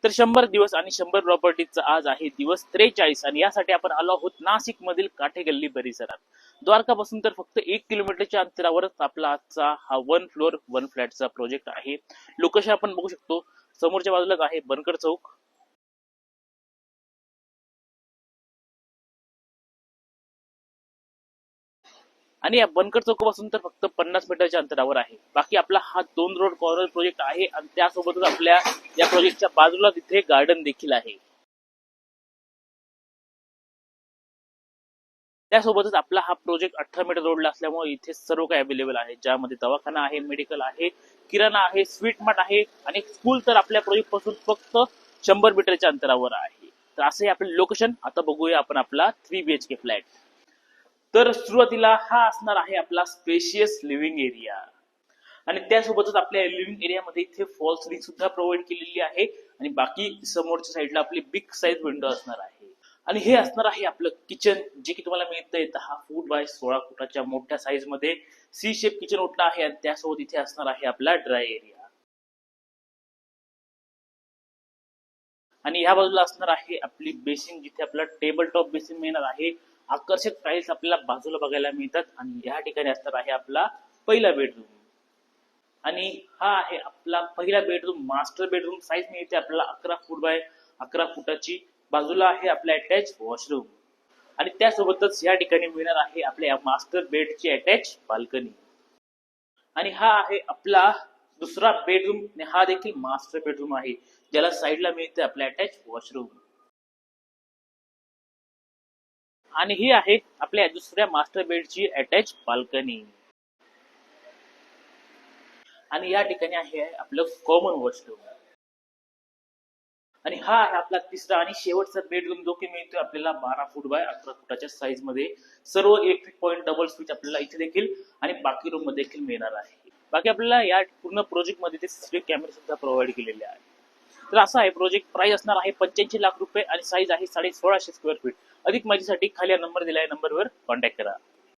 तर 100 दिवस आणि 100 प्रॉपर्टीचा आज आहे दिवस 43 आणि यासाठी आपण आलो आहोत नाशिक मधील काठे गल्ली परिसरात. द्वारकापासून तर फक्त 1 किलोमीटरच्या अंतरावरच आपला आजचा हा 1 फ्लोअर 1 फ्लॅटचा प्रोजेक्ट आहे. लोकेशन आपण बघू शकतो, समोरच्या बाजूलाच आहे बनकर चौक. आणि या बनकर चौकापासून तर फक्त 50 मीटरच्या अंतरावर आहे. बाकी आपला हा 2 रोड कॉर्नर प्रोजेक्ट आहे आणि त्यासोबतच आपल्या या प्रोजेक्टच्या बाजूला तिथे गार्डन देखील आहे. त्यासोबतच आपला हा प्रोजेक्ट 18 मीटर रोडला असल्यामुळे इथे सर्व काही अवेलेबल आहे, ज्यामध्ये दवाखाना आहे, मेडिकल आहे, किराणा आहे, स्वीट मार्ट आहे आणि स्कूल तर आपल्या प्रोजेक्ट पासून फक्त 100 मीटरच्या अंतरावर आहे. तर असे आपले लोकेशन. आता बघूया आपण आपला 3 BHK फ्लॅट. तर सुरुवातीला हा असणार आहे आपला स्पेशियस लिव्हिंग एरिया आणि त्यासोबतच आपल्या लिव्हिंग एरियामध्ये इथे फॉल सिलिंग सुद्धा प्रोव्हाइड केलेली आहे आणि बाकी समोरच्या साईडला आपली बिग साईज विंडो असणार आहे. आणि हे असणार आहे आपलं किचन, जे की तुम्हाला मिळतंय 10 फूट बाय 16 फुटाच्या मोठ्या साईज मध्ये सी शेप किचन ओटला आहे आणि त्यासोबत इथे असणार आहे आपला ड्राय एरिया. आणि ह्या बाजूला असणार आहे आपली बेसिन, जिथे आपला टेबल टॉप बेसिन मिळणार आहे. आकर्षक टाईल्स आपल्याला बाजूला बघायला मिळतात आणि या ठिकाणी असणार आहे आपला पहिला बेडरूम. आणि हा आहे आपला पहिला बेडरूम. मास्टर बेडरूम साईज मिळते आपल्याला 11 फूट बाय 11 फुटाची. बाजूला आहे आपला अटॅच वॉशरूम आणि त्यासोबतच या ठिकाणी मिळणार आहे आपल्या मास्टर बेडची अटॅच बाल्कनी. आणि हा आहे आपला दुसरा बेडरूम आणि हा देखील मास्टर बेडरूम आहे, ज्याला साईडला मिळते आपल्या अटॅच वॉशरूम. आणि ही आहे आपल्या दुसऱ्या मास्टर बेडची अटॅच बाल्कनी. आणि या ठिकाणी आहे आपलं कॉमन वॉशरूम. आणि हा आहे आपला तिसरा आणि शेवटचा बेडरूम, जो की मिळतोय आपल्याला 12 फूट बाय 11 फुटाच्या साईज मध्ये. सर्व इलेक्ट्रिक पॉइंट डबल स्विच आपल्याला इथे देखील आणि बाकी रूम मध्ये देखील मिळणार आहे. बाकी आपल्याला या पूर्ण प्रोजेक्ट मध्ये ते सीसीटीव्ही कॅमेरे सुद्धा प्रोव्हाइड केलेले आहे. तर असा आहे प्रोजेक्ट. प्राइस असणार आहे 85 लाख रुपये आणि साईज आहे 1650 स्क्वेअर फीट. अधिक माहितीसाठी खाली नंबर दिलाय, नंबरवर कॉन्टॅक्ट करा.